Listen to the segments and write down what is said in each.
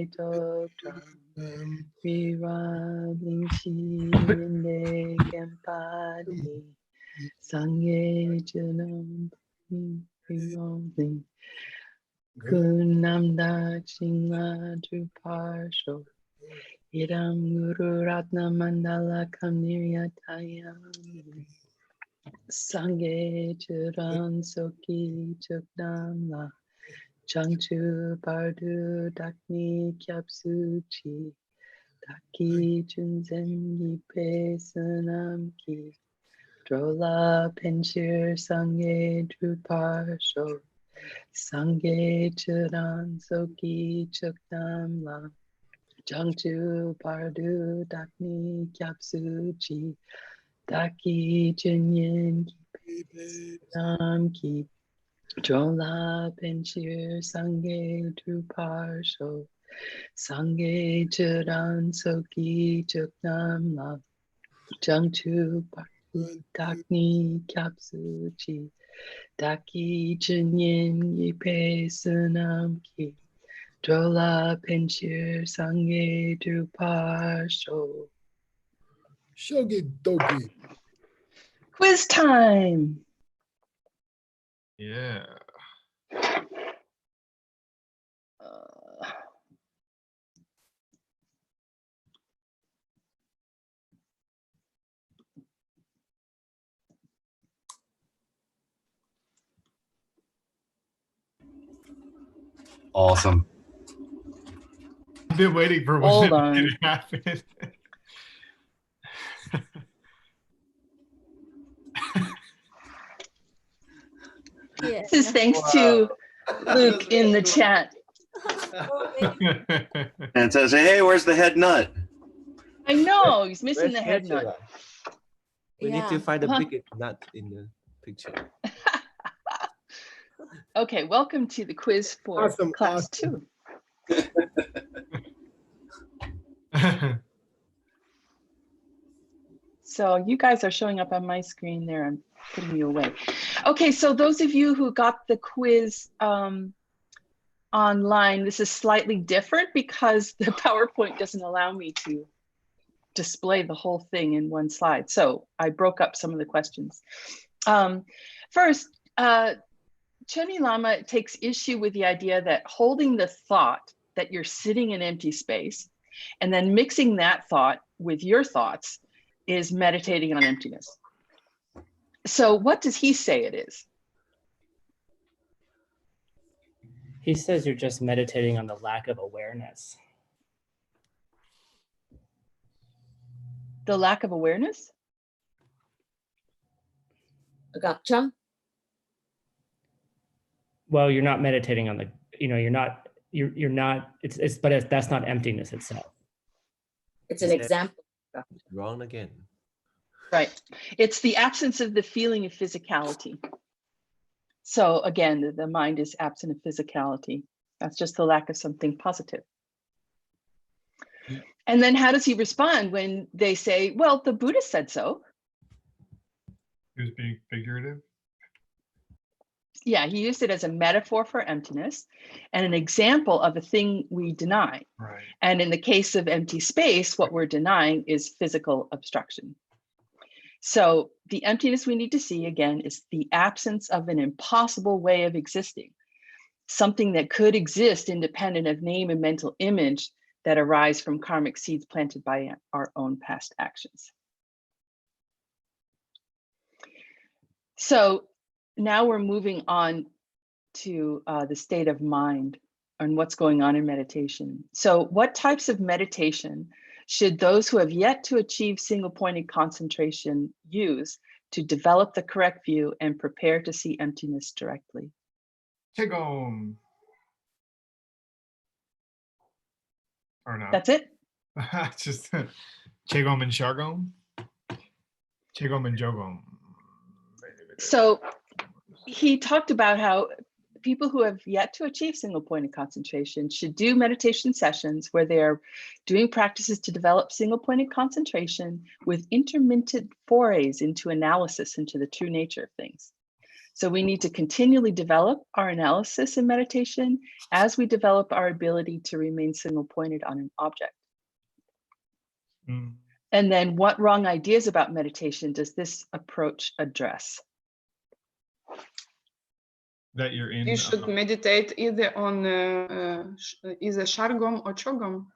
Tokram Viradinchi Inde Kempadi Sangye Janam Virodin Kunamda Chingma Druparsho Idam Guru Ratna Mandala Kamniyatayam Sangye Churan Soki Chukdamla Changchu Bardu Dakni Kyapsuchi Daki Chunzen Yipe Sanam Ki Drola Penshir Sangye Druparsho Sangye Churan Soki Chukdamla Changchu Bardu Dakni Kyapsuchi Daki Chinyin Nam Ki Drola Penshir Sangye Druparsho Sangye Churan Soki Chuknam La Changchu Dakni Kyapsuchi Daki Chinyin Yipe Sunam Ki Drola Penshir Sangye Druparsho. Shogi Dogi. Quiz time. Yeah. Awesome. I've been waiting for Hold when on. it happened. Yeah. This is thanks to Luke in the chat. And it says, hey, where's the head nut? I know, he's missing Where's the head nut. Angela? We need to find the big nut in the picture. Okay, welcome to the quiz for Awesome, class awesome. 2. So you guys are showing up on my screen there. I'm putting you away. Okay, so those of you who got the quiz online, this is slightly different because the PowerPoint doesn't allow me to display the whole thing in one slide. So I broke up some of the questions. First, Cheni Lama takes issue with the idea that holding the thought that you're sitting in empty space and then mixing that thought with your thoughts is meditating on emptiness. So what does he say it is? He says you're just meditating on the lack of awareness. The lack of awareness? Gotcha. Well, you're not meditating on the, you're not, but that's not emptiness itself. It's an example. Wrong again. Right. It's the absence of the feeling of physicality. So again, the mind is absent of physicality. That's just the lack of something positive. And then how does he respond when they say, well, the Buddha said so? He was being figurative. Yeah, he used it as a metaphor for emptiness and an example of a thing we deny. Right. And in the case of empty space, what we're denying is physical obstruction. So the emptiness we need to see again is the absence of an impossible way of existing, something that could exist independent of name and mental image that arise from karmic seeds planted by our own past actions. So now we're moving on to the state of mind and what's going on in meditation. So what types of meditation should those who have yet to achieve single-pointed concentration use to develop the correct view and prepare to see emptiness directly? Qigong. Or not? That's it? Just Qigong and Shargong. Qigong and Jogong. So he talked about how people who have yet to achieve single-pointed concentration should do meditation sessions where they're doing practices to develop single-pointed concentration with intermittent forays into analysis into the true nature of things. So we need to continually develop our analysis in meditation as we develop our ability to remain single pointed on an object. Mm. And then what wrong ideas about meditation does this approach address? That you're in. You should meditate either on either Shargom or Chogom.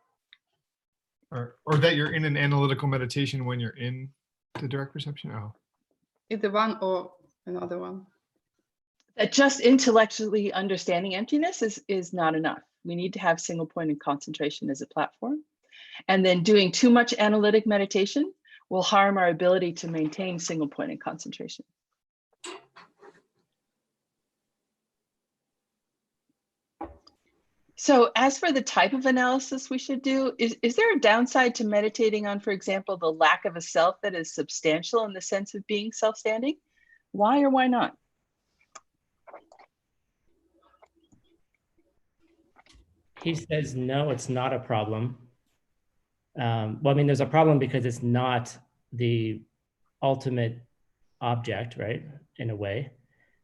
Or that you're in an analytical meditation when you're in the direct perception. Oh. Either one or another one. That just intellectually understanding emptiness is not enough. We need to have single pointed concentration as a platform. And then doing too much analytic meditation will harm our ability to maintain single pointed concentration. So as for the type of analysis we should do, is there a downside to meditating on, for example, the lack of a self that is substantial in the sense of being self-standing? Why or why not? He says, no, it's not a problem. Well, I mean, there's a problem because it's not the ultimate object, right? In a way,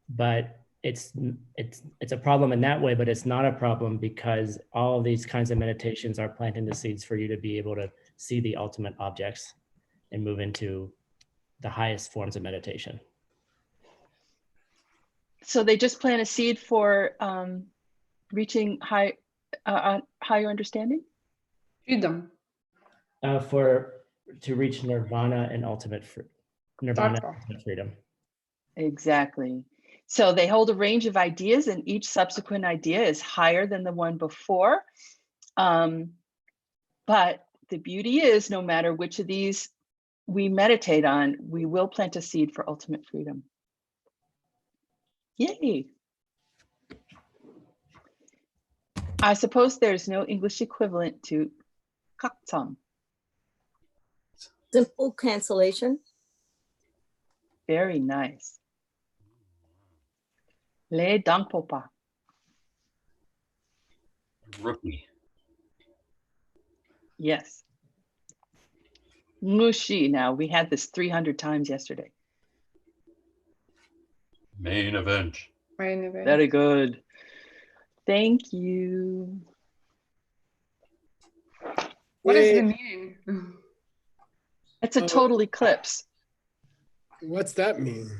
but it's a problem in that way, but it's not a problem because all these kinds of meditations are planting the seeds for you to be able to see the ultimate objects and move into the highest forms of meditation. So they just plant a seed for reaching higher understanding? Freedom. To reach nirvana and ultimate freedom. Exactly. So they hold a range of ideas and each subsequent idea is higher than the one before. But the beauty is no matter which of these we meditate on, we will plant a seed for ultimate freedom. Yay. I suppose there's no English equivalent to kaktsam. Simple cancellation. Very nice. Le dangpopa. Rookie. Yes. Mushi. Now, we had this 300 times yesterday. Main event. Main event. Very good. Thank you. What is the meaning? It's a total eclipse. What's that mean?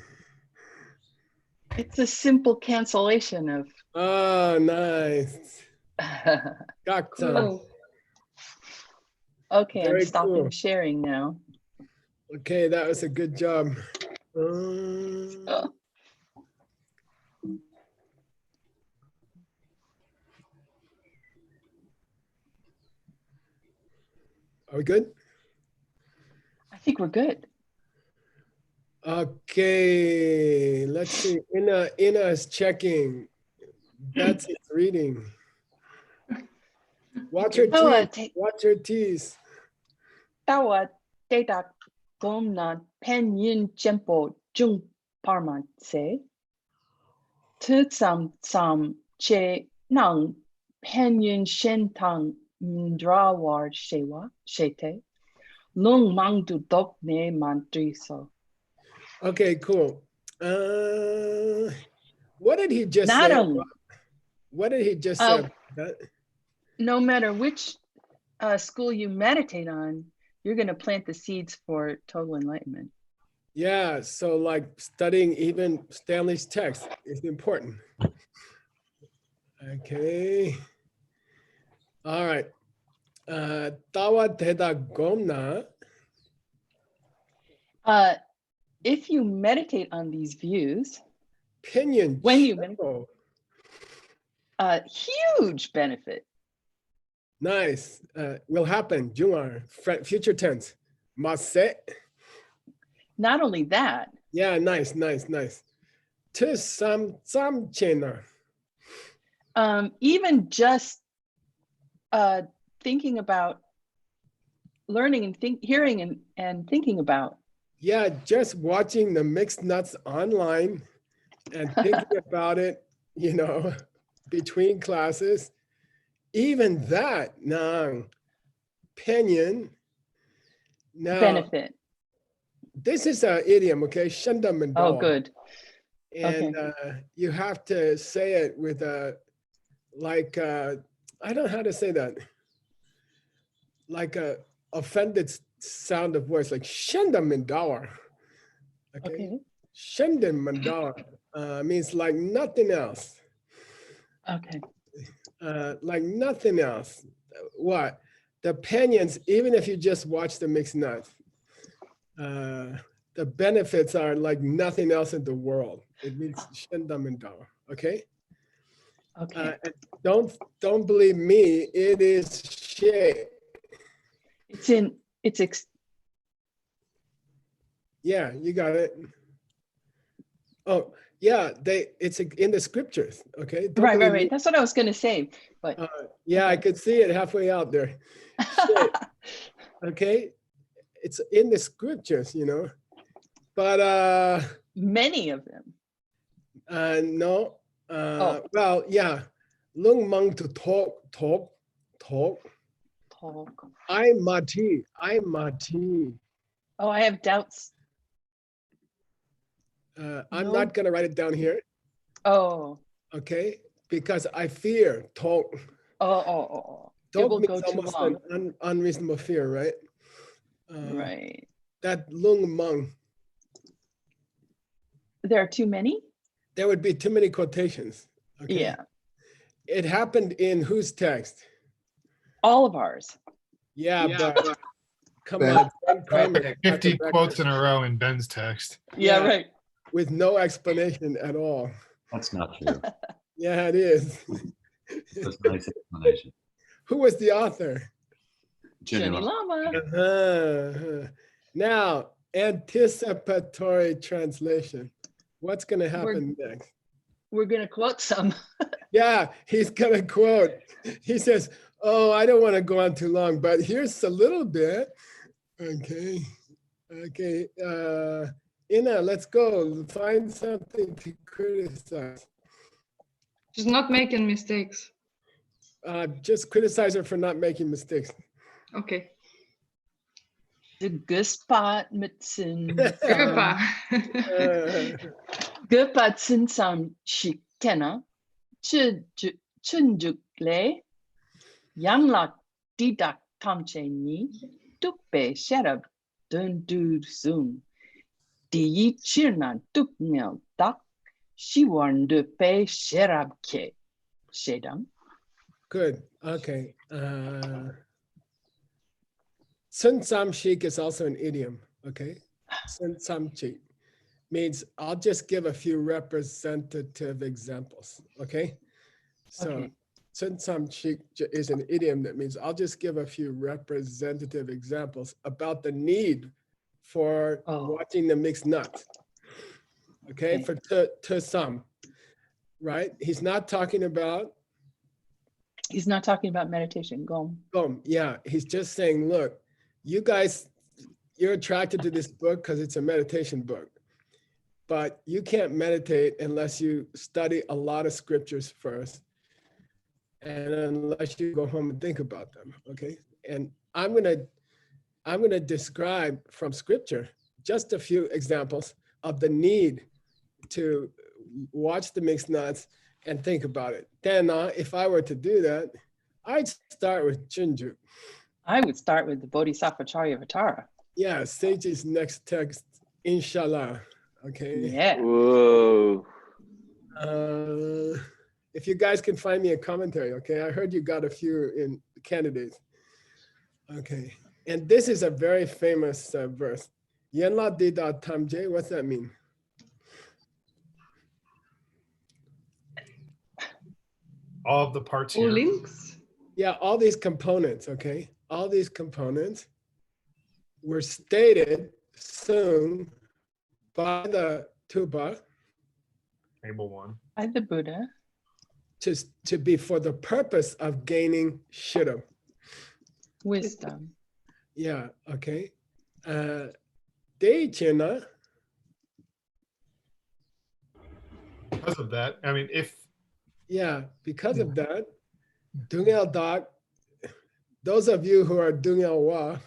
It's a simple cancellation of. Oh, nice. Gakta. Cool. Okay, Very I'm stopping cool. sharing now. Okay, that was a good job. Oh. Are we good? I think we're good. Okay, let's see. Ina is checking. Betsy's reading. Watch your teeth. Watch your teeth. Tawa data gomna penyin jempo jung parman se. Tutsam sam che nang penyin shentang ndrawar shewa shete. Lung mangdu dok ne mantriso. Okay, cool. What did he just Not say? only. What did he just say? No matter which school you meditate on, you're going to plant the seeds for total enlightenment. Yeah, so like studying even Stanley's text is important. Okay. All right. Tawa teda gomna. If you meditate on these views, Pinyin. when you meditate, huge benefit. Nice. Will happen. Jumar. Future tense. Mase. Not only that. Yeah, nice. To some chena. Even just thinking about learning and hearing and thinking about. Yeah, just watching the mixed nuts online and thinking about it, between classes. Even that, opinion. Now, Benefit. This is an idiom, okay? Shanda Mandal. Oh, good. And you have to say it with a, like, I don't know how to say that. Like a offended sound of voice, like Shenda Mandawar. Okay. Shenda Mandawar means like nothing else. Okay. Like nothing else. What? The opinions, even if you just watch the mixed nuts, the benefits are like nothing else in the world. It means Shenda Mandawar. Okay. Okay. Don't believe me. It is shit. Yeah, you got it. Oh, yeah, it's in the scriptures, okay? Right. That's what I was going to say, but yeah, I could see it halfway out there. Shit. Okay, it's in the scriptures, you know, but many of them. No, well, yeah, lung mang to talk. I'm Mati. Oh, I have doubts. I'm not gonna write it down here. Oh. Okay, because I fear talk. Oh. Talk it will means go too almost long. an unreasonable fear, right? Right. That lung mang. There are too many? There would be too many quotations. Okay. Yeah. It happened in whose text? All of ours. Yeah, but come on. Ben Kramer, 50 quotes in a row in Ben's text. Yeah, right. With no explanation at all. That's not true. Yeah, it is. That's a nice explanation. Who was the author? Jenny Lama. Now, anticipatory translation. What's going to happen next? We're going to quote some. Yeah, he's going to quote. He says, oh, I don't want to go on too long, but here's a little bit. Okay. Ina, let's go. Find something to criticize. She's not making mistakes. Just criticize her for not making mistakes. Okay. The Guspat Mitsin. Guspat Sinsam Shikena. Chunjuk Le. Yanglak Didak Tamche Ni. Tukbe Sherab Dundur Zoom. Di Chirna Tuknel Dak. She warn de Pe Sherab Ke. Shedam. Good. Okay. Sun Sam Shik is also an idiom. Okay. Sun Sam Shik means I'll just give a few representative examples. Okay. So Sun Sam Shik is an idiom that means I'll just give a few representative examples about the need for watching the mixed nuts. Okay. For to some, right? He's not talking about meditation. Gom. Yeah, he's just saying, look, you guys, you're attracted to this book because it's a meditation book, but you can't meditate unless you study a lot of scriptures first, and unless you go home and think about them. Okay, and I'm gonna describe from scripture just a few examples of the need to watch the mixed nuts and think about it. Then if I were to do that, I'd start with Chinju. I would start with the Bodhisattva Charyavatara. Yeah, Sage's next text, inshallah. Okay. Yeah. Whoa. If you guys can find me a commentary, okay? I heard you got a few in candidates. Okay. And this is a very famous verse. Yenla dida tamje, what's that mean? All of the parts here. Links? Yeah, all these components, okay? All these components were stated soon by the Tuba. Table 1. By the Buddha. To be for the purpose of gaining shidam. Wisdom. Yeah, okay. Deichena. Because of that, I mean, if. Yeah, because of that, Dungel Dak, those of you who are Dungel Wa,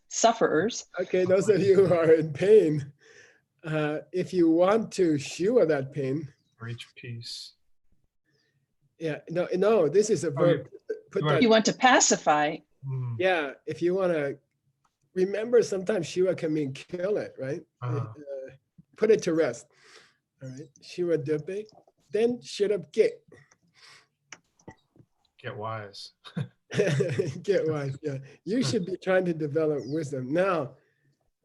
sufferers. okay, those of you who are in pain, if you want to shua that pain, Reach peace. yeah, no, this is a verb. Put Right. that, You want to pacify. Mm, yeah, if you want to remember, sometimes shua can mean kill it, right? Put it to rest. All right, shua depe, then should have get. get wise. Get wise, yeah. You should be trying to develop wisdom. Now,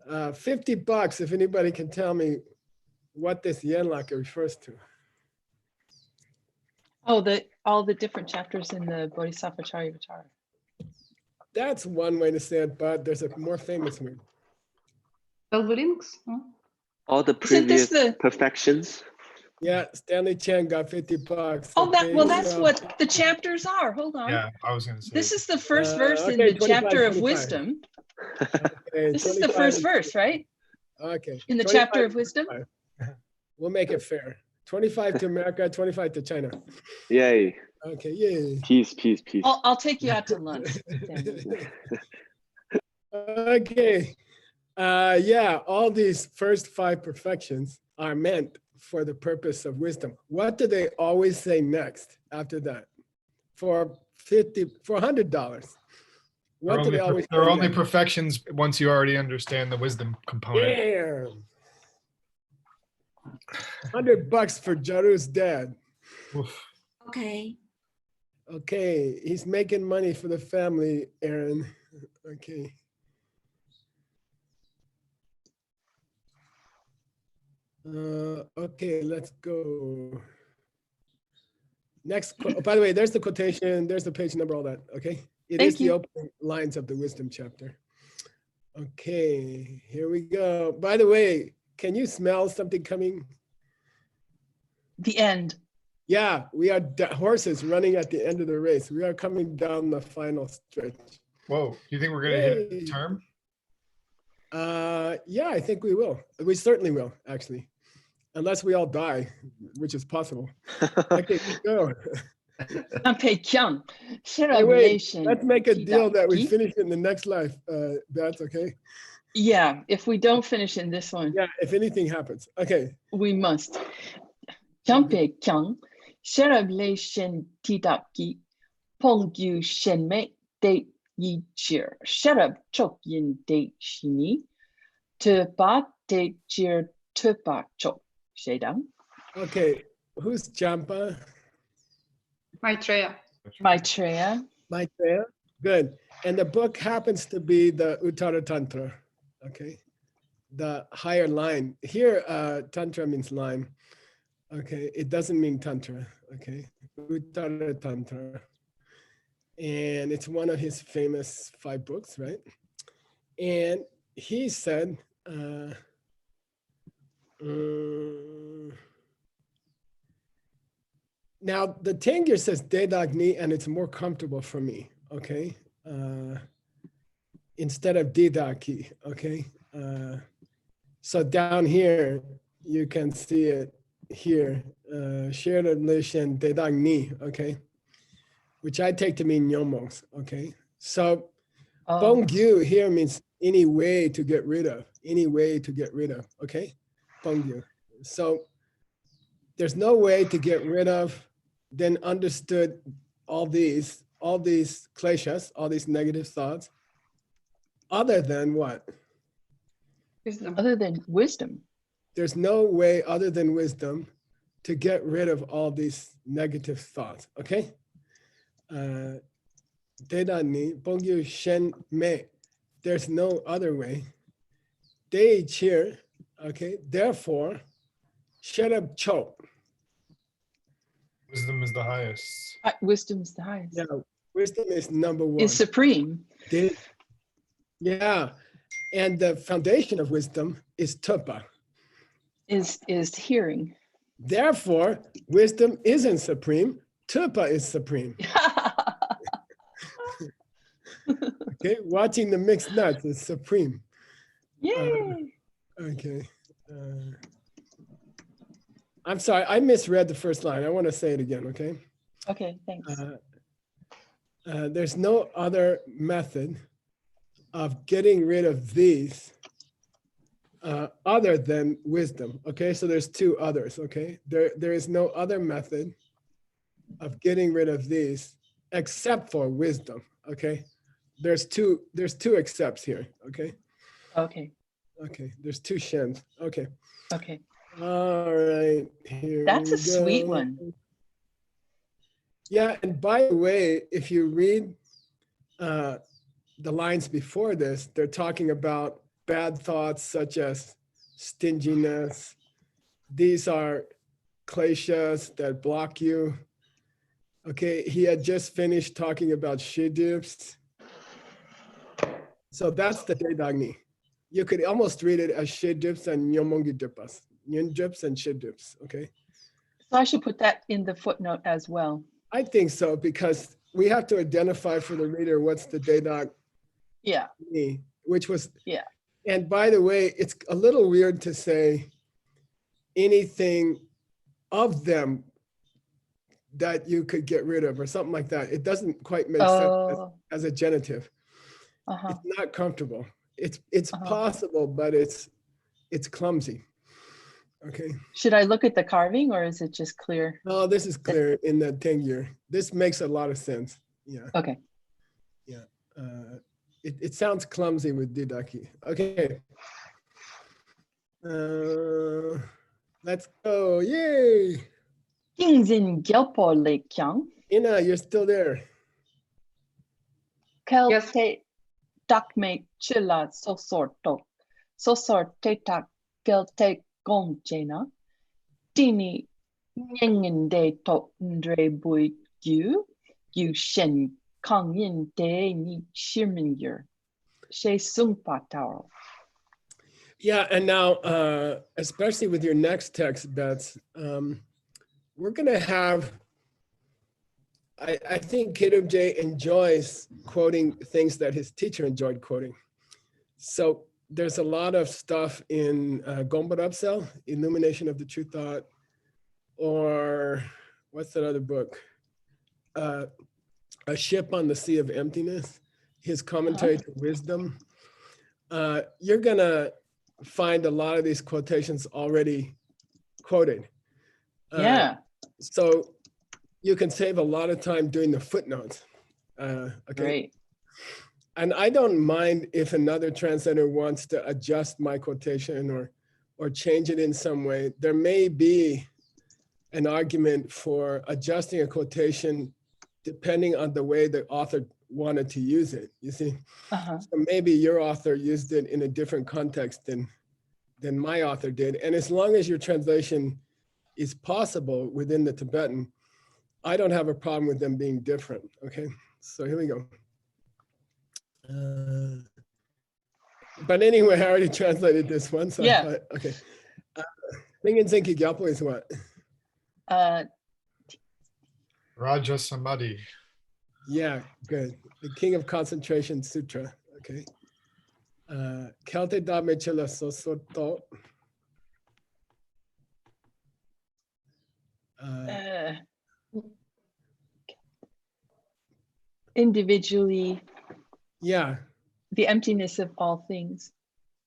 $50 if anybody can tell me what this yenlaka refers to. Oh, all the different chapters in the Bodhisattva Charyavatara. That's one way to say it, but there's a more famous one. 12 rings? No? All the Isn't this previous perfections. Yeah, Stanley Chen got $50. Oh, that's so- what the chapters are. Hold on. Yeah, I was gonna say. This is the first verse in okay, the 25, chapter of 25. wisdom. Okay, This is the 25 first and- verse, right? Okay. In the 25 chapter of and wisdom? 25. We'll make it fair. 25 to America, 25 to China. Yay. Okay, yay. Peace, peace, peace. I'll take you out to lunch. Daniel. Okay. Yeah, all these first 5 perfections are meant for the purpose of wisdom. What do they always say next after that? For $100. What do they always There are say only next? perfections once you already understand the wisdom component. Damn. $100 for Jaru's dad. Oof. Okay. Okay, he's making money for the family, Aaron. Okay. Okay, let's go. Next, by the way, there's the quotation, there's the page number, all that, okay? It Thank is the you. opening lines of the wisdom chapter. Okay, here we go. By the way, can you smell something coming? The end. Yeah, we are horses running at the end of the race. We are coming down the final stretch. Whoa, you think we're gonna hit Yay. the term? Yeah, I think we will. We certainly will, actually. Unless we all die, which is possible. Okay, go. Nampe kyang. Hey, wait, Shirabulation. let's make a deal that we Tidaki. finish in the next life. That's okay. Yeah, if we don't finish in this one, Yeah, if anything happens. Okay. we must. Nampe kyang. Shirabulation tidaki. Pongyu shenme de yi chir. Sherab chok yin de shini. Te ba de chir te ba chok. Shedang. Okay. Who's Champa? Maitreya. Maitreya. Maitreya? Good. And the book happens to be the Uttara Tantra. Okay. The higher line. Here, Tantra means line. Okay. It doesn't mean Tantra. Okay. Uttara Tantra. And it's one of his famous 5 books, right? And he said, now the Tengyur says Dedagni, and it's more comfortable for me, okay? Instead of Didaki, okay? So down here, you can see it here, shared relation Dedagni, okay? Which I take to mean Nyomos, okay? So Oh, Bongyu here means any way to get rid of, any way to get rid of, okay? Bongyu. So there's no way to get rid of, then understood all these kleshas, all these negative thoughts, other than what? Wisdom. other than wisdom. There's no way other than wisdom to get rid of all these negative thoughts, okay? Dedani, Bongyu Shen Me. There's no other way. They cheer, okay? Therefore, shut up, Cho. Wisdom is the highest. Wisdom's the highest. Yeah, wisdom is number 1. Is supreme. Yeah, and the foundation of wisdom is tupa. Is hearing. Therefore, wisdom isn't supreme. Tupa is supreme. Okay, watching the mixed nuts is supreme. Yay! Okay. I'm sorry, I misread the first line. I want to say it again, okay? Okay, thanks. There's no other method of getting rid of these other than wisdom. Okay, so there's two others. Okay, there is no other method of getting rid of these except for wisdom. Okay, there's two excepts here. Okay, Okay. okay, there's two shins. Okay, Okay. all right, here That's we a sweet go. one. Yeah, and by the way, if you read the lines before this, they're talking about bad thoughts such as stinginess. These are kleshas that block you. Okay, he had just finished talking about shiddups. So that's the Dedagni. You could almost read it as shiddups and nyomongidupas, nyunjups and shiddups, okay? So I should put that in the footnote as well. I think so, because we have to identify for the reader what's the Dedag Yeah. which was, Yeah. and by the way, it's a little weird to say anything of them that you could get rid of or something like that. It doesn't quite make sense as a genitive. Uh-huh. It's not comfortable. It's Uh-huh. possible, but it's clumsy. Okay. Should I look at the carving or is it just clear? Oh, this is clear in the Tengyur. This makes a lot of sense. Yeah. Okay. Yeah. It sounds clumsy with Didaki. Okay. Let's go. Yay. Kingsin Gyalpo Lake Kyang. Ina, you're still there. Yes. Kelte Dakme Chilla Sosorto. Sosorte Tak Kelte Gomjena. Dini Nyengende To Ndre Bui Yu. Yu Shen Kang Yin De Ni Shirminger. She Sung Pa Taro. Yeah, and now, especially with your next text, Bets, we're going to have, I think Kirubje enjoys quoting things that his teacher enjoyed quoting. So there's a lot of stuff in Gombarapsel, Illumination of the True Thought, or what's that other book? A Ship on the Sea of Emptiness, his commentary to wisdom. You're going to find a lot of these quotations already quoted. Yeah. So you can save a lot of time doing the footnotes. Okay. Great. And I don't mind if another translator wants to adjust my quotation or change it in some way. There may be an argument for adjusting a quotation depending on the way the author wanted to use it, you see? Uh-huh. So maybe your author used it in a different context than my author did. And as long as your translation is possible within the Tibetan, I don't have a problem with them being different, okay? So here we go. But anyway, I already translated this one, so Yeah. I thought, okay. Lingen Zinki Gyalpo is what? Raja Samadhi. Yeah, good. The King of Concentration Sutra, okay. Kelte da mechela sosoto. Individually, Yeah, the emptiness of all things.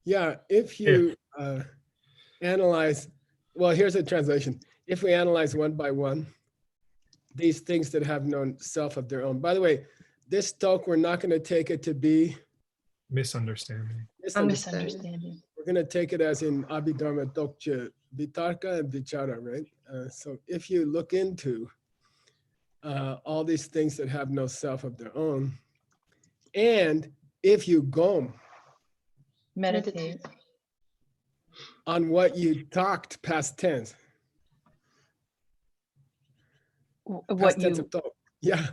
yeah. If you analyze, well, here's a translation. If we analyze one by one, these things that have no self of their own. By the way, this talk, we're not going to take it to be Misunderstanding. Misunderstanding. We're going to take it as in Abhidharma Dokcha, Vitarka and Vichara, right? So if you look into all these things that have no self of their own, and if you go Meditate. on what you talked past tense, What past tense you, of thought. Yeah.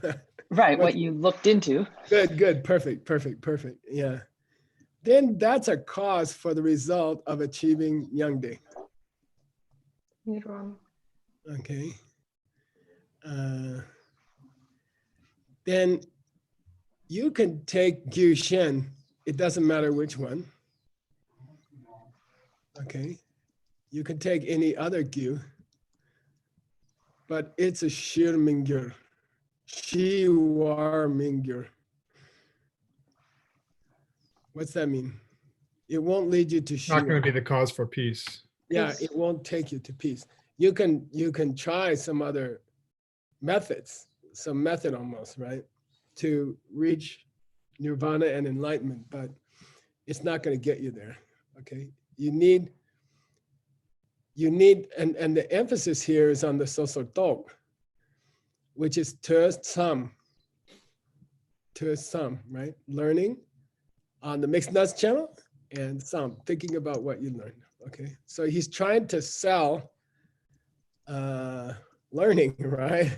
right, what you looked into. Good, perfect. Yeah. Then that's a cause for the result of achieving Yangde. Nirvana. Okay. Then you can take Gyu Shen, it doesn't matter which one. Okay. You can take any other Gyu, but it's a Shir Mingyur. Shiwar Mingyur. What's that mean? It won't lead you to It's not going Shiva. to be the cause for peace. Yeah, It's- it won't take you to peace. You can try some other methods, some method almost, right? To reach nirvana and enlightenment, but it's not going to get you there. Okay. You need, and the emphasis here is on the sosortok, which is to some, right? Learning on the Mixed Nuts channel and some, thinking about what you learned. Okay. So he's trying to sell learning, right?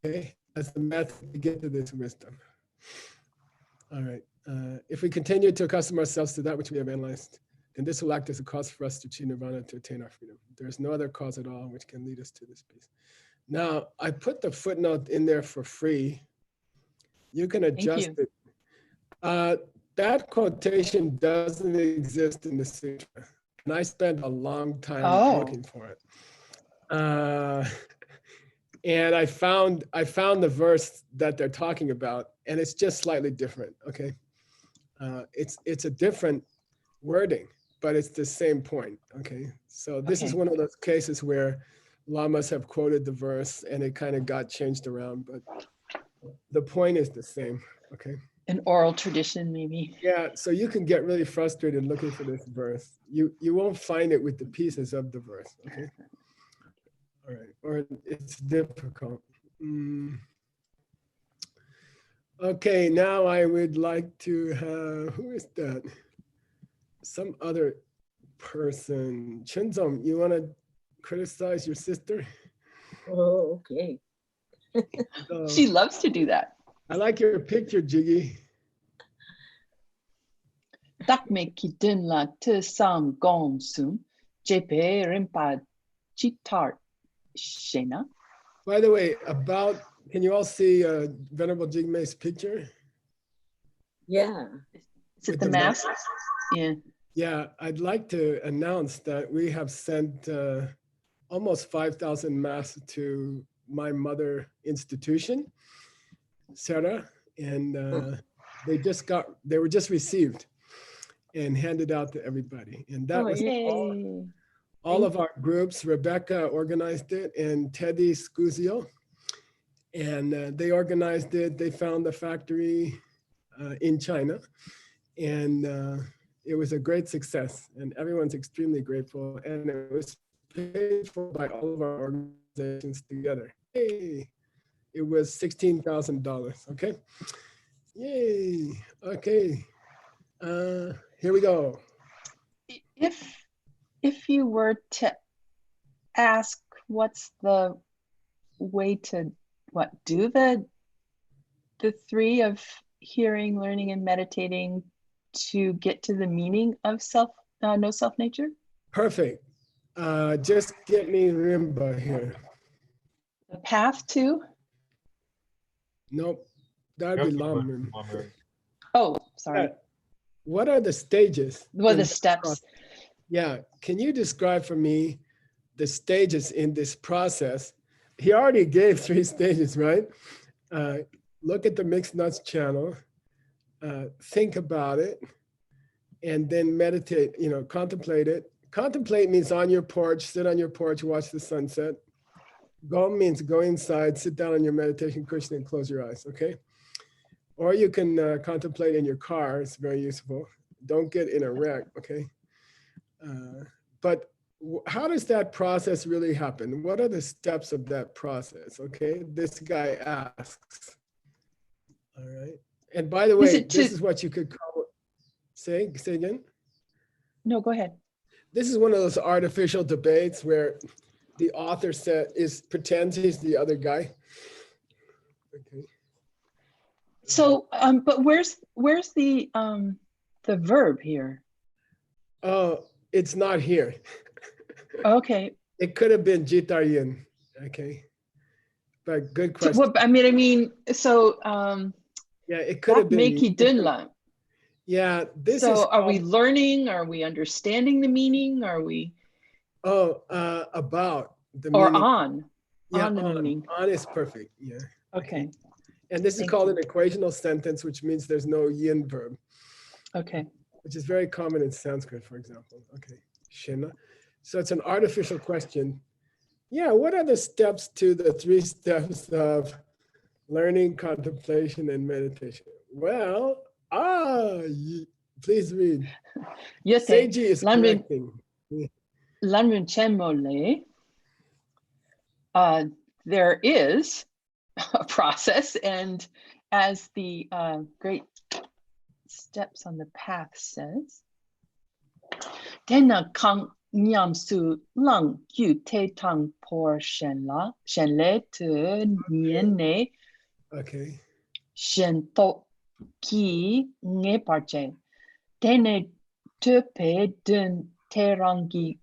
Okay. That's the method to get to this wisdom. All right. If we continue to accustom ourselves to that which we have analyzed, then this will act as a cause for us to achieve nirvana, to attain our freedom. There is no other cause at all which can lead us to this peace. Now, I put the footnote in there for free. You can adjust you. it. That quotation doesn't exist in the sutra, and I spent a long time looking for it. And I found the verse that they're talking about, and it's just slightly different. Okay, it's a different wording, but it's the same point. Okay, so this is Okay. one of those cases where lamas have quoted the verse and it kind of got changed around, but the point is the same. Okay. An oral tradition, maybe. Yeah, so you can get really frustrated looking for this verse. You won't find it with the pieces of the verse. Okay. All right, or it's difficult. Okay, now I would like to have, who is that? Some other person. Chenzong, you want to criticize your sister? Oh, okay. So, She loves to do that. I like your picture, Jiggy. Tak me kitin la te sam gong sum, jepe rimpa chitar shena. By the way, can you all see Venerable Jigme's picture? Yeah. Is it With the the mask? Yeah. Yeah, I'd like to announce that we have sent almost 5,000 masks to my mother institution, Sarah, and they were just received and handed out to everybody. And that Oh, was Yay. all of our groups. Rebecca organized it and Teddy Scuzio, and they organized it. They found the factory in China, and it was a great success, and everyone's extremely grateful. And it was paid for by all of our organizations together. Hey, it was $16,000. Okay. Yay. Okay. Here we go. If you were to ask what's the way to do the three of hearing, learning, and meditating to get to the meaning of no self nature? Perfect. Just get me Rimba here. The path to? Nope. That'd be Lam. Oh, sorry. Yeah. What are the stages? What are in the this steps? process? Yeah. Can you describe for me the stages in this process? He already gave 3 stages, right? Look at the Mixed Nuts channel, think about it, and then meditate, contemplate it. Contemplate means on your porch, sit on your porch, watch the sunset. Go means go inside, sit down on your meditation cushion and close your eyes, okay? Or you can contemplate in your car, it's very useful. Don't get in a wreck, okay? But how does that process really happen? What are the steps of that process, okay? This guy asks, all right? And by the way, this is what you could call, say again? No, go ahead. This is one of those artificial debates where the author pretends he's the other guy. Okay. So, but where's the verb here? Oh, it's not here. Okay. It could have been Jitaryin. Okay. But good question. So, so yeah, it could have been. Meki Dunla. Yeah, this so is. So, are we learning? Are we understanding the meaning? Are we? Oh, about the or meaning. On. Yeah, on the meaning. On is perfect. Yeah. Okay. And this is called an equational sentence, which means there's no yin verb. Okay. which is very common in Sanskrit, for example. Okay, Shena. So it's an artificial question. Yeah, what are the steps to the 3 steps of learning, contemplation, and meditation? Well, please read. Yote, Seiji is Lanrin correcting. Chemole, there is a process, and as the great steps on the path says, Tena kang nyam su lang yu te tang por shen le te nien ne Okay. shen to ki nge parche. Tene te pe den te rangi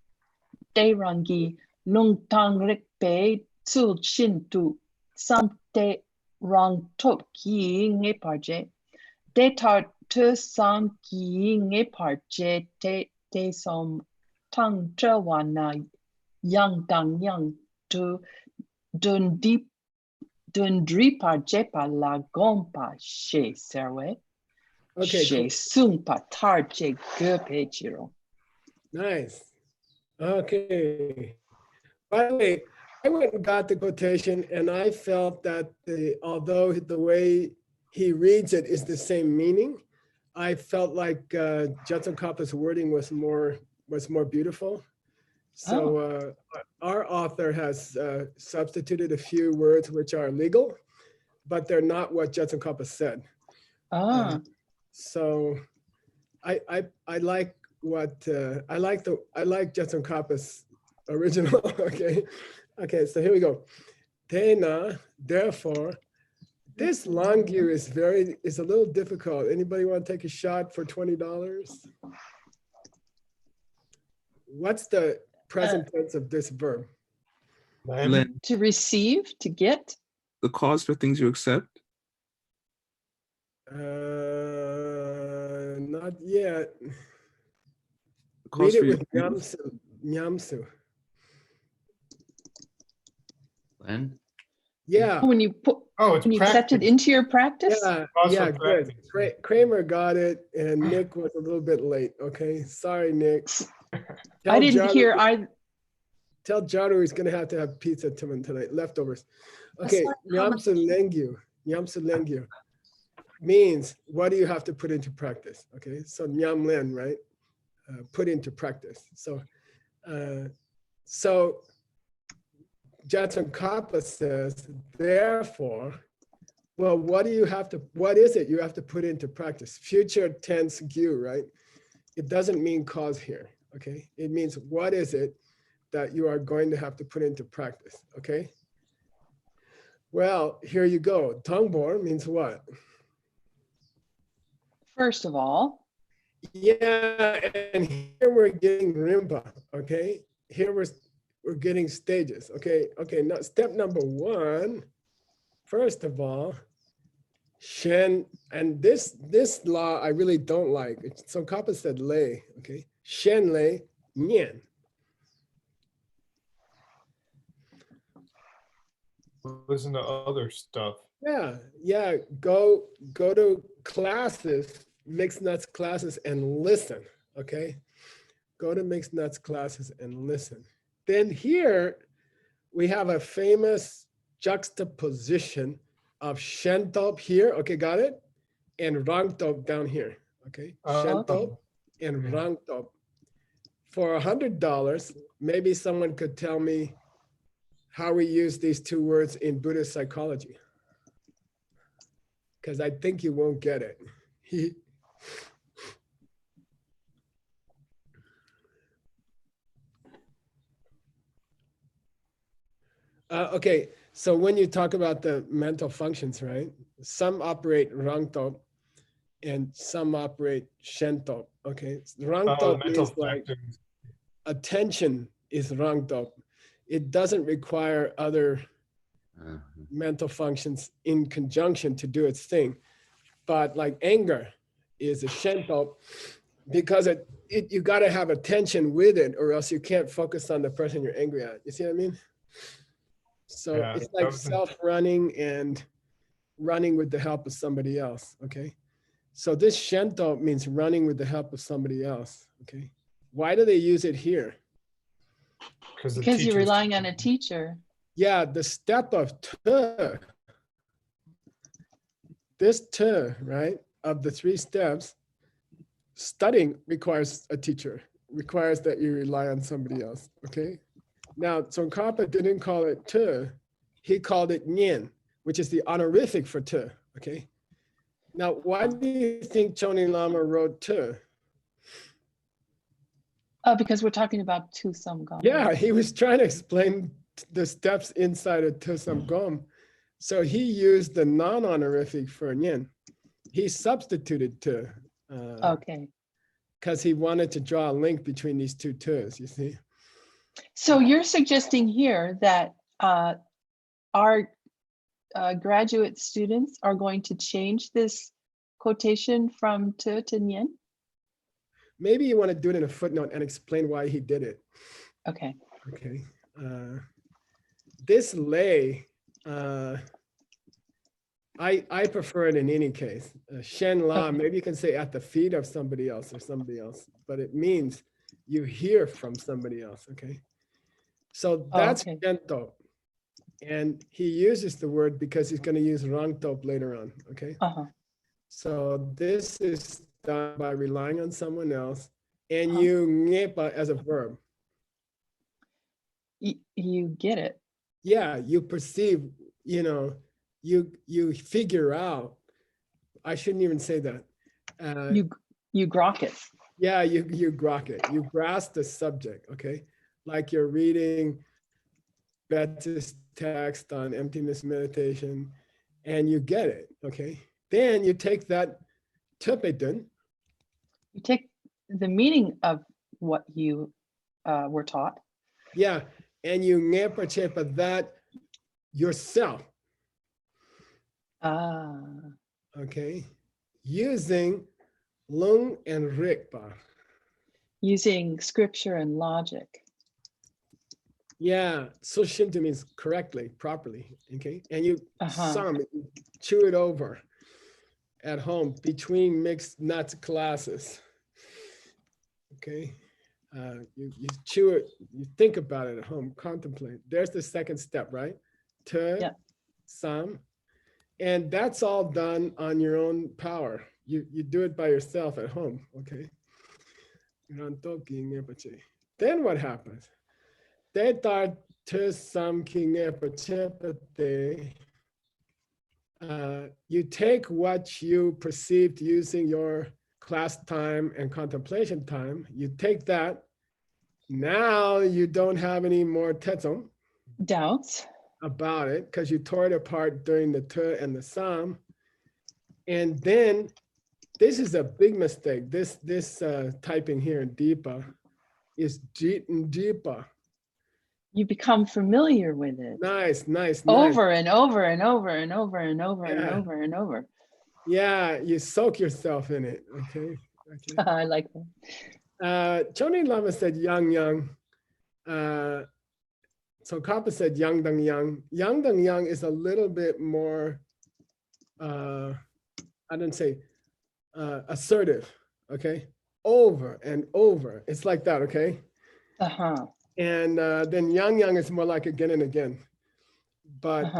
lung tang rik pe tsul shin tu sam te rang to ki nge parche. Te tar te sam ki nge parche te som tang tre wana yang dang yang tu dun dri parche pa la gompa she serwe. Okay, She cool. sung pa tar che ge pe chiro. Nice. Okay. By the way, I went and got the quotation, and I felt that although the way he reads it is the same meaning, I felt like Judson Koppa's wording was more beautiful. So our author has substituted a few words which are legal, but they're not what Judson Koppa said. So I like what I like Judson Koppa's original. Okay, so here we go. Tena, therefore, this Langyu is a little difficult. Anybody want to take a shot for $20? What's the present tense of this verb? Lend. To receive, to get. The cause for things you accept. Not yet. Cause Read for it with your Nyamsu. Lend? Yeah. When you put, it's when you accept it practice. into your practice. Yeah, good. Kramer got it, and Nick was a little bit late. Okay, sorry, Nick. I didn't hear. Tell Jaru he's gonna have to have pizza tonight, leftovers. Okay, Nyamsu Lengyu means what do you have to put into practice? Okay, so Nyam Len, right? Put into practice. So Judson Koppa says, therefore, well, what is it you have to put into practice? Future tense gyu, right? It doesn't mean cause here, okay? It means what is it that you are going to have to put into practice, okay? Well, here you go. Tongbor means what? First of all. Yeah, and here we're getting rimba, okay? Here we're getting stages, okay? Okay, now step number 1, first of all, Shen, and this law I really don't like. So Kappa said lei, okay? Shen lei, nian. Listen to other stuff. Yeah, go to classes, mixed nuts classes, and listen, okay? Go to mixed nuts classes and listen. Then here we have a famous juxtaposition of Shentop here, okay, got it? And Rangtop down here, okay? Shentop and Rangtop. For $100, maybe someone could tell me how we use these 2 words in Buddhist psychology. Because I think you won't get it. Okay, so when you talk about the mental functions, right? Some operate Rangtop and some operate Shentop, okay? Rangtop means like attention is Rangtop. It doesn't require other mental functions in conjunction to do its thing. But like anger is a Shentop because you got to have attention with it or else you can't focus on the person you're angry at. You see what I mean? So it's like self-running and running with the help of somebody else, okay? So this shento means running with the help of somebody else, okay? Why do they use it here? Because you're relying on a teacher. Yeah, the step of te, this te, right, of the 3 steps, studying requires a teacher, requires that you rely on somebody else, okay? Now, Tsongkhapa didn't call it te, he called it nyen, which is the honorific for te, okay? Now, why do you think Choni Lama wrote te? Because we're talking about Tu Sam Gom. Yeah, he was trying to explain the steps inside of Tu Sam Gom. So he used the non-honorific for nyen. He substituted te. Okay. Because he wanted to draw a link between these 2 tes, you see? So you're suggesting here that our graduate students are going to change this quotation from te to nyen? Maybe you want to do it in a footnote and explain why he did it. Okay. Okay. This lay, I prefer it in any case. Shen La, Okay. maybe you can say at the feet of somebody else or somebody else, but it means you hear from somebody else, okay? So that's okay. Shento. And he uses the word because he's going to use Rangtop later on, okay? Uh-huh. So this is done by relying on someone else, and Uh-huh. you ngepa as a verb. You get it. Yeah, you perceive, you know, you figure out. I shouldn't even say that. You grok it. Yeah, you grok it. You grasp the subject, okay? Like you're reading Betsy's text on emptiness meditation, and you get it, okay? Then you take that tupedun. You take the meaning of what you were taught. Yeah, and you ngepa chepa that yourself, okay? Using lung and rikpa. Using scripture and logic. Yeah, so shinto means correctly, properly, okay? And you Uh-huh. chew it over at home between mixed nuts classes, okay? You chew it, you think about it at home, contemplate. There's the second step, right? Yeah. Sam. And that's all done on your own power. You do it by yourself at home, okay? Then what happens? You take what you perceived using your class time and contemplation time, you take that. Now you don't have any more tetzum Doubts about it because you tore it apart during the te and the sam. And then this is a big mistake. This typing here in deepa is deepa. You become familiar with it. Nice. Over and over and over and over and over and Yeah. over and over. Yeah, you soak yourself in it. Okay. I like that. Choni Lama said yang. So Kappa said yang dang yang. Yang dang yang is a little bit more, I didn't say assertive. Okay. Over and over. It's like that. Okay. Uh-huh. And then yang is more like again and again. But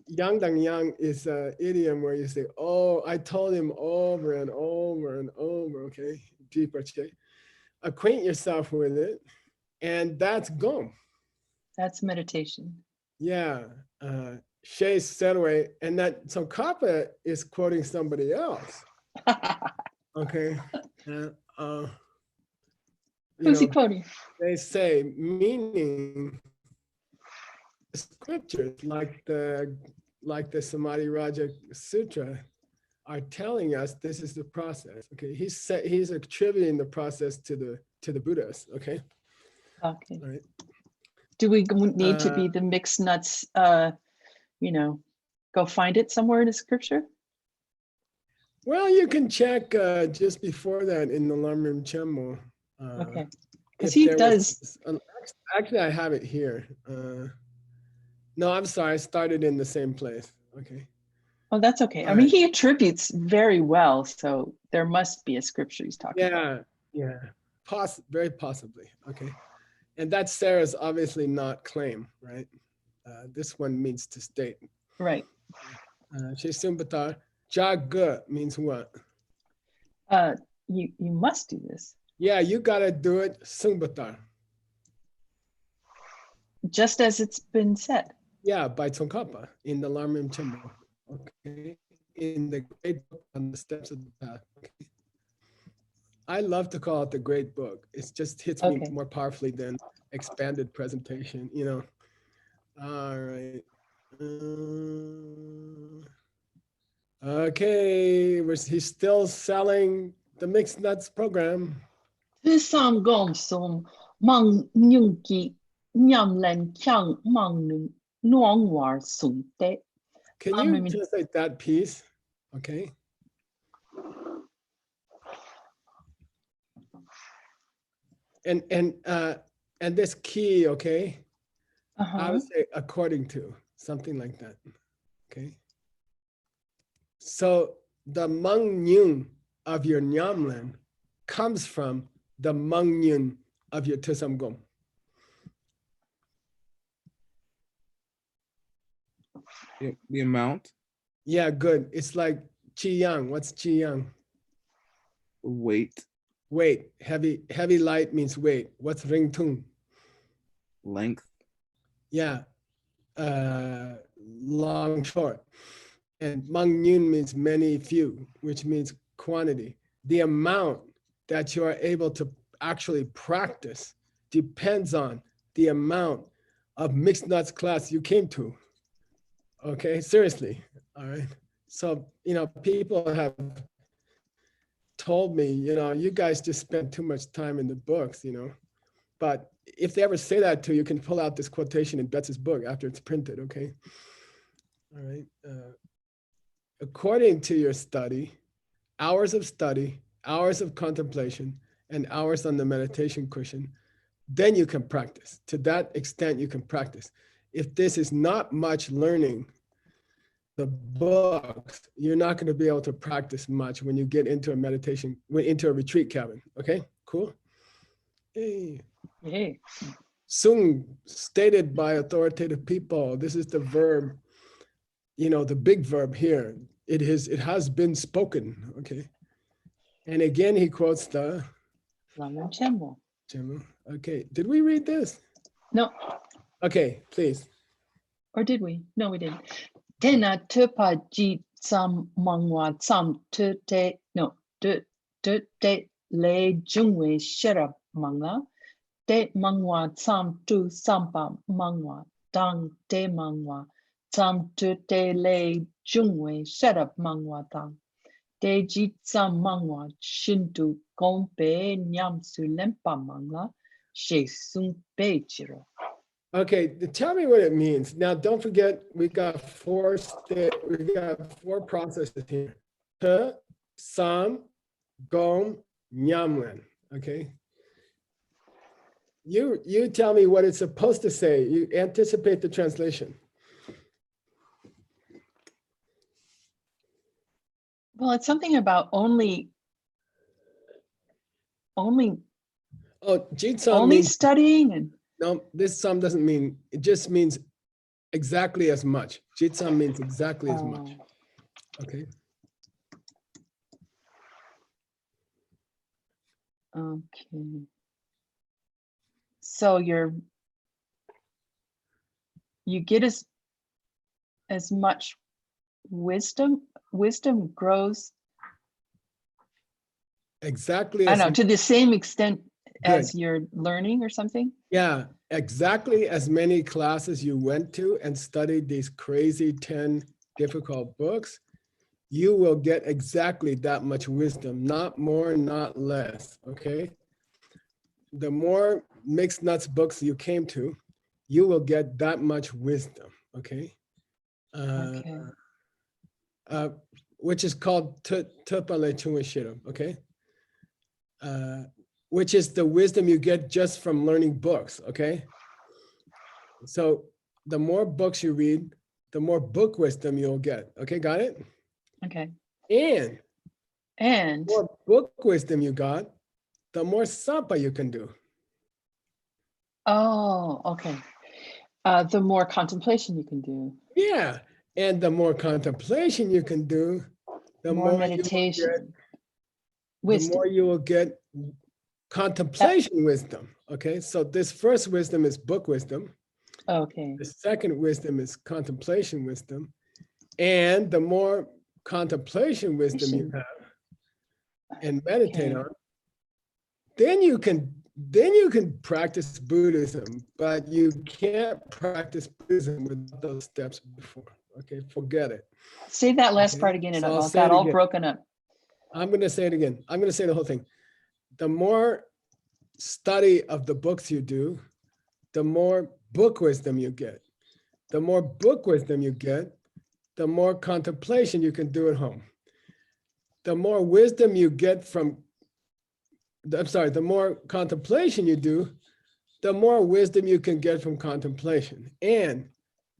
yang dang yang is an idiom where you say, oh, I told him over and over and over, okay? Deeper, okay? Acquaint yourself with it, and that's gom. That's meditation. Yeah, Shay Senway, and that, so Kappa is quoting somebody else, okay? Who's he quoting? They say, meaning scriptures like the Samadhi Raja Sutra are telling us this is the process. Okay, he's attributing the process to the Buddhas. Okay. Okay. All right. Do we need to be the mixed nuts? Go find it somewhere in the scripture. Well, you can check just before that in the Lamrim Chemo. Okay. Because he does. Actually, I have it here. No, I'm sorry. I started in the same place. Okay. Oh, that's okay. I All mean, right. he attributes very well, so there must be a scripture he's talking about. Yeah, very possibly. Okay. And that Sarah's obviously not claim, right? This one means to state. Right. Shesumbatar, jaga means what? You must do this. Yeah, you gotta do it, sumbatar. Just as it's been said. Yeah, by Tsongkhapa in the Lamrim Chimbo. Okay. In the great book on the steps of the path. Okay. I love to call it the great book. It just hits me Okay. more powerfully than expanded presentation, you know. All right. Okay, he's still selling the mixed nuts program. Thứ sam gom som mang nhung ki nyam len kyang mang nuang war sum te. Can you translate that piece? Okay. And this key, okay? I would say according to, something like that. Okay. So the Mangyun of your Nyamlen comes from the Mangyun of your Tusamgom. The amount? Yeah, good. It's like Chi Yang. What's Chi Yang? Weight. Weight. Heavy light means weight. What's Ring Tung? Length. Yeah. Long, short. And Mangyun means many, few, which means quantity. The amount that you are able to actually practice depends on the amount of mixed nuts class you came to. Okay, seriously, all right. So, you know, people have told me, you know, you guys just spend too much time in the books, you know. But if they ever say that to you, you can pull out this quotation in Betts's book after it's printed, okay? All right. According to your study, hours of contemplation, and hours on the meditation cushion, then you can practice. To that extent, you can practice. If this is not much learning, the books, you're not going to be able to practice much when you get into a meditation, into a retreat cabin. Okay, cool. Hey. Hey. Sung, stated by authoritative people. This is the verb, you know, the big verb here. It has been spoken. Okay. And again, he quotes the Lamrim Chenmo. Okay. Did we read this? No. Okay, please. Or did we? No, we didn't. Tena tupa ji tsam mangwa tsam tu te no tu te le jungwe shirap mangla te mangwa tsam tu sampa mangwa dang te mangwa tsam tu te le jungwe shirap mangwa dang te ji tsam mangwa shintu gompe nyam su lempa mangla she sung pe chiro. Okay, tell me what it means. Now, don't forget, we got four processes here. Te, sam, gom, nyamlen. Okay. You tell me what it's supposed to say. You anticipate the translation. Well, it's something about only Oh, jitsam only means studying and no. This sam doesn't mean. It just means exactly as much. Jitsam means exactly as much. Okay. Okay. So you get as much wisdom. Wisdom grows. Exactly. I As don't know, to the same extent as Good. you're learning or something. Yeah, exactly as many classes you went to and studied these crazy 10 difficult books, you will get exactly that much wisdom, not more, not less, okay? The more mixed nuts books you came to, you will get that much wisdom, okay? Okay. Which is called Tupale Chuishiro, okay? Which is the wisdom you get just from learning books, okay? So the more books you read, the more book wisdom you'll get. Okay, got it? Okay. And And the more book wisdom you got, the more sampa you can do. oh, okay. The more contemplation you can do. Yeah. And the more contemplation you can do, the More more you will meditation. get, the Wisdom. more you will get contemplation wisdom. Okay. So this first wisdom is book wisdom. Okay. The second wisdom is contemplation wisdom. And the more contemplation wisdom you have and meditate Okay. on, then you can practice Buddhism, but you can't practice Buddhism without those steps before. Okay, forget it. Say that last Okay, part again. It so I'll all say got it all again. broken up. I'm going to say it again. I'm going to say the whole thing. The more study of the books you do, the more book wisdom you get. The more book wisdom you get, the more contemplation you can do at home. The more wisdom you get from, the more contemplation you do, the more wisdom you can get from contemplation. And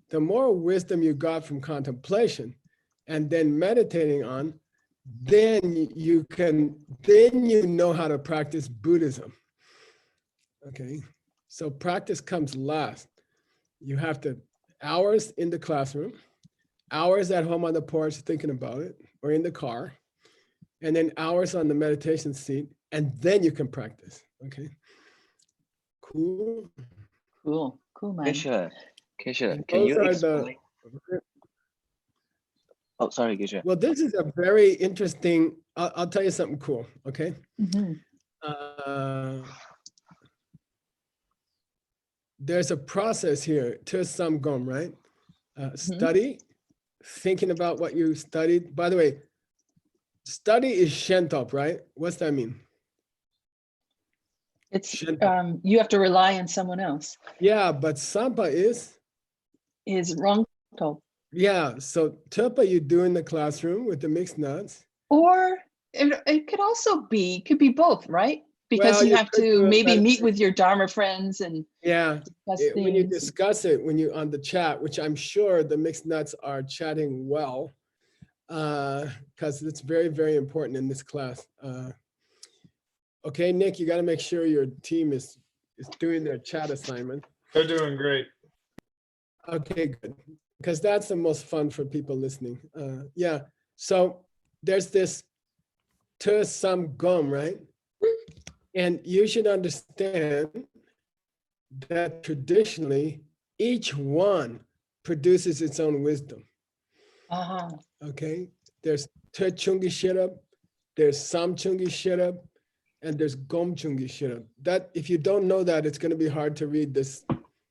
the more wisdom you got from contemplation and then meditating on, then you know how to practice Buddhism. Okay, so practice comes last. You have to hours in the classroom, hours at home on the porch thinking about it, or in the car, and then hours on the meditation seat, and then you can practice. Okay, cool. Cool. Cool, man. Geshe, And can those you are explain? Oh, sorry, Geshe. Well, this is a very interesting, I'll tell you something cool, okay? Mhm. There's a process here, to some gom, right? Study, thinking about what you studied. By the way, study is shentop, right? What's that mean? It's Shentop. you have to rely on someone else. Yeah, but sampa is? Is wrong told. Yeah, so tupa you do in the classroom with the mixed nuts. Or it could also be, could be both, right? Because Well, you you have could to do a maybe meet meditation. with your Dharma friends and Yeah, discuss when you things. discuss it, when you on the chat, which I'm sure the mixed nuts are chatting well, because it's very, very important in this class. Okay, Nick, you got to make sure your team is doing their chat assignment. They're doing great. Okay, good, because that's the most fun for people listening. Yeah, so there's this to some gum, right? And you should understand that traditionally, each one produces its own wisdom. Uh-huh. Okay, there's te chungi shirab, there's sam chungi shirab, and there's gom chungi shirab. That, if you don't know that, it's going to be hard to read this.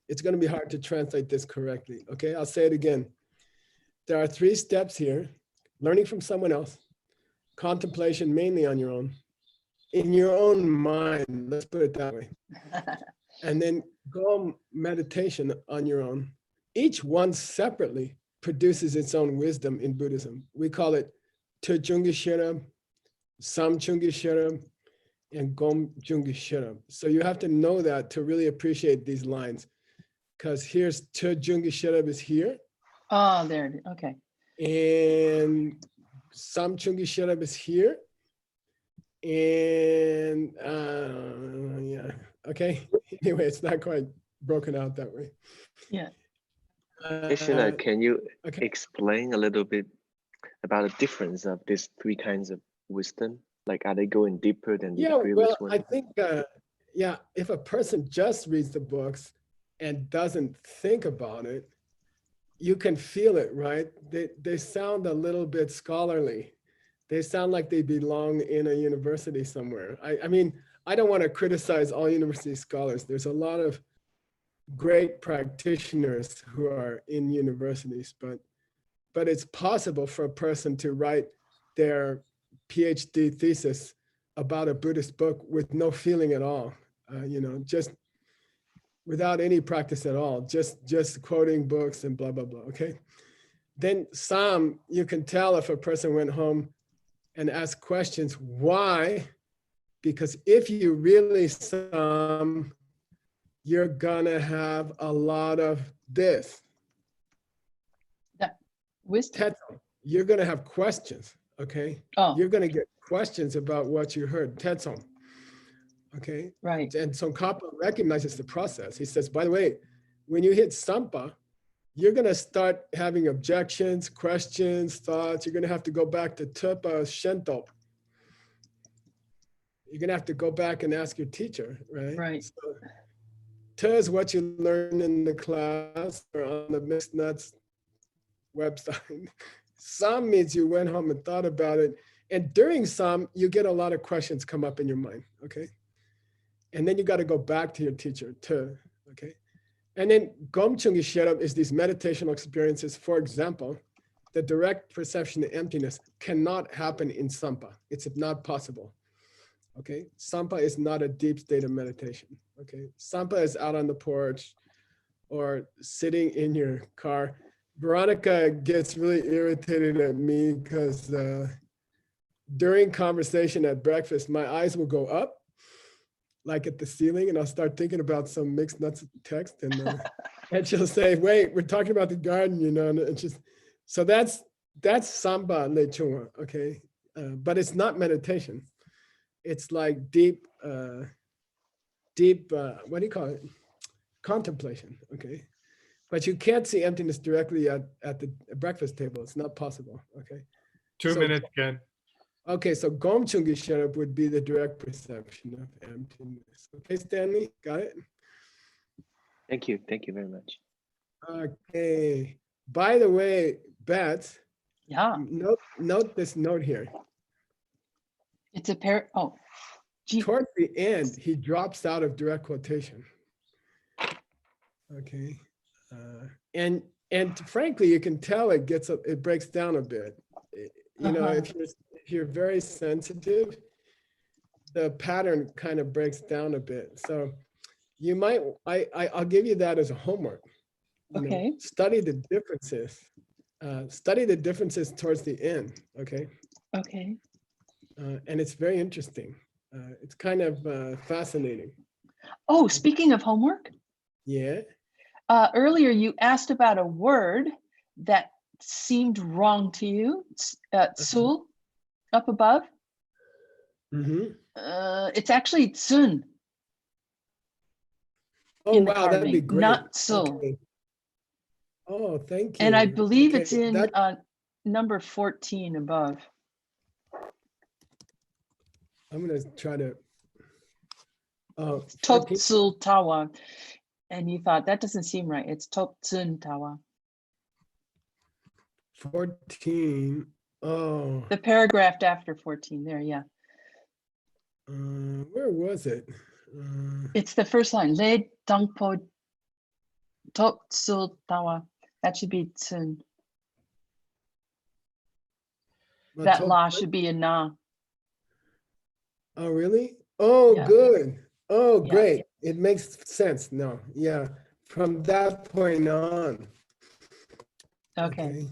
It's going to be hard to translate this correctly. Okay, I'll say it again. There are 3 steps here: learning from someone else, contemplation mainly on your own, in your own mind, let's put it that way, and then gom meditation on your own. Each one separately produces its own wisdom in Buddhism. We call it te chungi shirab, sam chungi shirab, and gom chungi shirab. So you have to know that to really appreciate these lines, because here's te chungi shirab is here, Oh, there it is. Okay. and sam chungi shirab is here, and yeah, okay. Anyway, it's not quite broken out that way. Yeah. Geshe, can you okay. explain a little bit about the difference of these 3 kinds of wisdom? Like, are they going deeper than the Yeah, previous well, one? I think, yeah, if a person just reads the books and doesn't think about it, you can feel it, right? They sound a little bit scholarly. They sound like they belong in a university somewhere. I mean, I don't want to criticize all university scholars. There's a lot of great practitioners who are in universities, but it's possible for a person to write their PhD thesis about a Buddhist book with no feeling at all, you know, just without any practice at all, just quoting books and blah, blah, blah, okay? Then Sam, you can tell if a person went home and asked questions. Why? Because if you really Sam, you're gonna have a lot of this. Wisdom. Tetzel, you're going to have questions, okay? Oh, You're going to get questions about what you heard. Tetzel, okay? right. And so Kappa recognizes the process. He says, by the way, when you hit Sampa, you're going to start having objections, questions, thoughts. You're going to have to go back to Tupa Shento. You're going to have to go back and ask your teacher, right? Right. So, T is what you learn in the class or on the Mixed Nuts website. Sam means you went home and thought about it. And during Sam, you get a lot of questions come up in your mind, okay? And then you got to go back to your teacher, T, okay? And then Gomchungi Sherab is these meditational experiences. For example, the direct perception of emptiness cannot happen in Sampa. It's not possible. Okay, Sampa is not a deep state of meditation. Okay, Sampa is out on the porch or sitting in your car. Veronica gets really irritated at me because during conversation at breakfast, my eyes will go up like at the ceiling and I'll start thinking about some Mixed Nuts text and she'll say, wait, we're talking about the garden, you know, and it's just, so that's Samba Lechua, okay? But it's not meditation. It's like deep, what do you call it? Contemplation, okay? But you can't see emptiness directly at the breakfast table. It's not possible, okay? 2 minutes again. Okay, so Gomchungi Sherab would be the direct perception of emptiness. Okay, Stanley, got it? Thank you very much. Okay, by the way, Bats, Yeah. note this note here. It's a pair. Oh, gee. Towards the end, he drops out of direct quotation. Okay, and frankly, you can tell it breaks down a bit. You know, if you're very sensitive, the pattern kind of breaks down a bit. So you might, I'll give you that as a homework. Okay. Know, study the differences. Study the differences towards the end. Okay. Okay. And it's very interesting. It's kind of fascinating. Oh, speaking of homework. Yeah. Earlier you asked about a word that seemed wrong to you. Tsul, up above. Mm-hmm. It's actually tsun. Oh, wow, that'd be great. Not tsul. Okay. Oh, thank you. And I believe it's in that, number 14 above. I'm going to try to. Topsul Tawa. And you thought that doesn't seem right. It's Topsun Tawa. 14. Oh. The paragraph after 14 there, yeah. Where was it? It's the first line. Le Dangpo Topsul Tawa. That should be Tsun. That la should be a na. Oh, really? Oh, Yeah. good. Oh, Yeah. great. It makes sense. No, yeah. From that point on. Okay.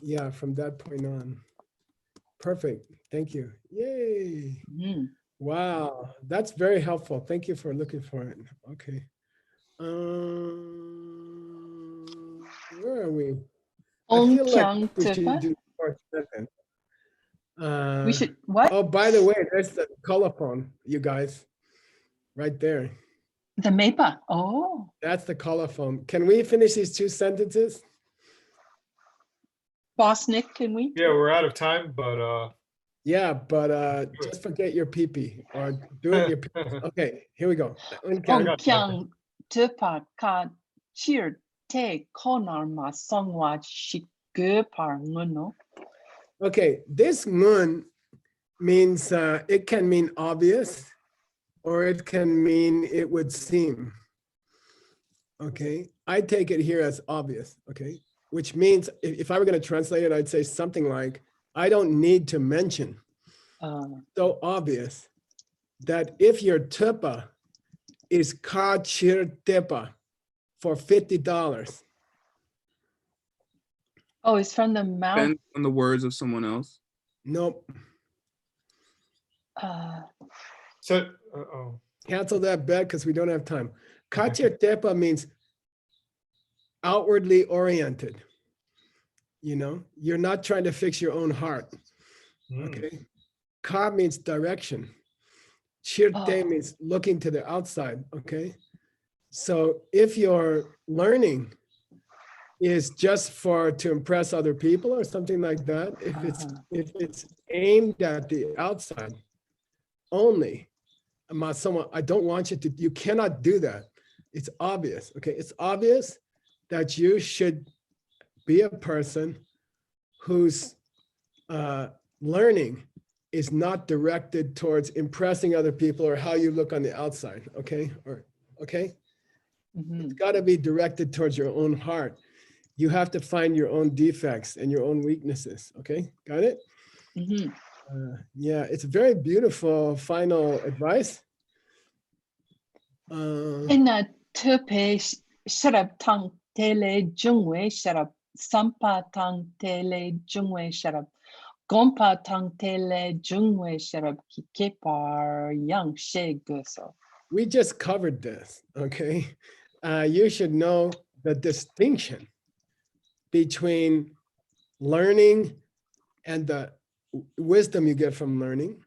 Yeah, from that point on. Perfect. Thank you. Yay. Mm. Wow. That's very helpful. Thank you for looking for it. Okay. Where are we? I feel like we should do more sentence. We should, what? Oh, by the way, there's the colophone, you guys, right there. The MEPA. Oh. That's the colophone. Can we finish these two sentences? Boss Nick, can we? Yeah, we're out of time, but yeah, but just forget your pee-pee or do it your pee-pee. Okay, here we go. Kyang Tepa Ka Chir Te Konarma Songwa Shikupar Nguno. Okay, this ngun means it can mean obvious or it can mean it would seem. Okay, I take it here as obvious, okay? Which means if I were going to translate it, I'd say something like, I don't need to mention. So obvious that if your tupa is ka chir tepa for $50. Oh, it's from the mouth. Depends on the words of someone else. Nope. Cancel that bet because we don't have time. Ka chir tepa means outwardly oriented. You know, you're not trying to fix your own heart. Okay. Ka means direction. Chirte means looking to the outside. Okay. So if your learning is just to impress other people or something like that, if it's aimed at the outside only, I don't want you cannot do that. It's obvious. Okay. It's obvious that you should be a person whose learning is not directed towards impressing other people or how you look on the outside. Okay. It's got to be directed towards your own heart. You have to find your own defects and your own weaknesses. Okay. Got it? Yeah. It's very beautiful final advice. In Tepe Sharab Tang Tele Jungwe Sharab Sampa Tang Tele Jungwe Sharab Gompa Tang Tele Jungwe Sharab Kikepar Yang She Guso. We just covered this. Okay. You should know the distinction between learning and the wisdom you get from learning.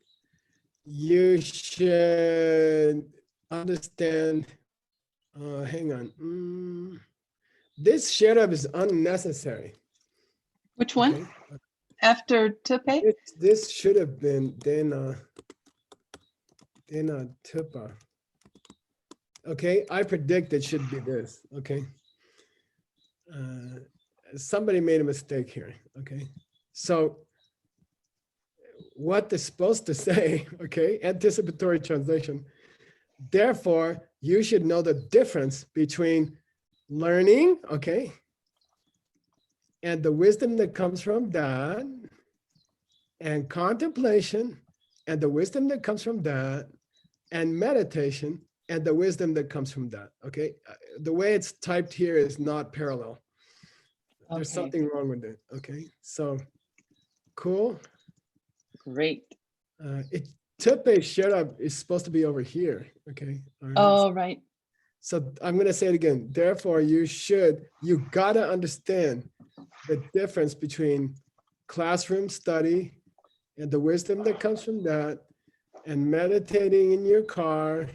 You should understand, hang on. This sharab is unnecessary. Which one? Okay. After Tepe? This should have been Dena Tupa. Okay, I predict it should be this. Okay. Somebody made a mistake here. Okay. So what is supposed to say, okay, anticipatory translation. Therefore, you should know the difference between learning, okay, and the wisdom that comes from that, and contemplation, and the wisdom that comes from that, and meditation, and the wisdom that comes from that, okay? The way it's typed here is not parallel. There's something wrong with it, okay? So, cool. Great. Tepe Sharab is supposed to be over here, okay? Oh, right. So I'm gonna say it again. Therefore, you gotta understand the difference between classroom study and the wisdom that comes from that, and meditating in your car,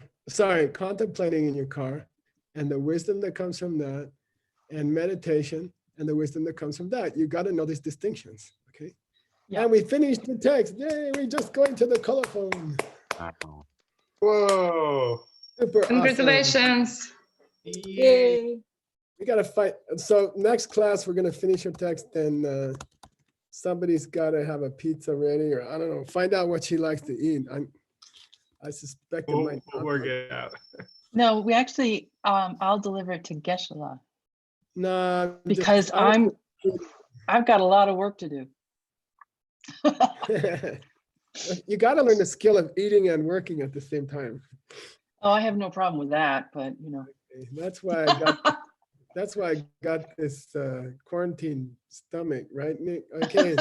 contemplating in your car, and the wisdom that comes from that, and meditation and the wisdom that comes from that. You gotta know these distinctions, okay? Yeah. And we finished the text. Yay, we're just going to the colophon. Whoa. Super Congratulations. awesome. Yay. We gotta fight. So next class, we're gonna finish your text, and somebody's gotta have a pizza ready, or I don't know, find out what she likes to eat. I suspect it might not work it out. No, we actually, I'll deliver it to Geshe-la. No, because I've got a lot of work to do. You got to learn the skill of eating and working at the same time. Oh, I have no problem with that, but you know. Okay. That's why I got this quarantine stomach, right, Nick? Okay.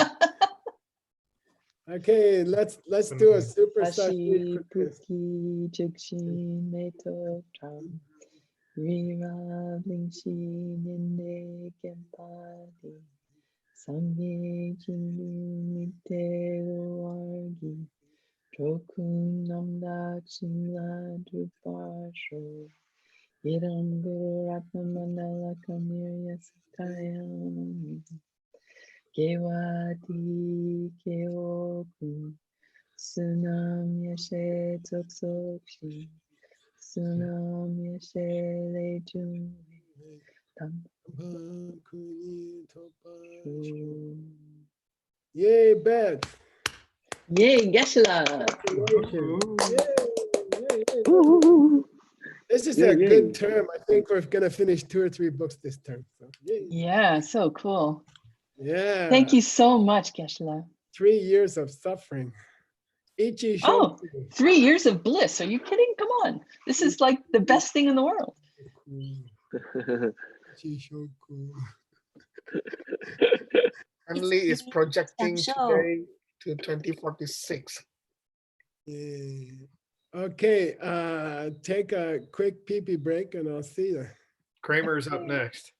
Okay, let's do a super sashi. Sangye Jingu Nitero Argi Trokun Namdak Simla Drupasho Iranguru Ratnamandala Kamirya Satayam Gewati Keoku Sunam Yashe Toksokshi Sunam Yashe Lejun Yay, Beth. Yay, Geshe-la. This is a good term. I think we're going to finish 2 or 3 books this term. So, yeah, so cool. Yeah. Thank you so much, Geshe-la. 3 years of suffering. Ichi Oh, 3 years of bliss. Are you kidding? Come on. This is like the best thing in the world. Emily is projecting today to 2046. Yeah. Okay, take a quick pee-pee break and I'll see you. Kramer's up next.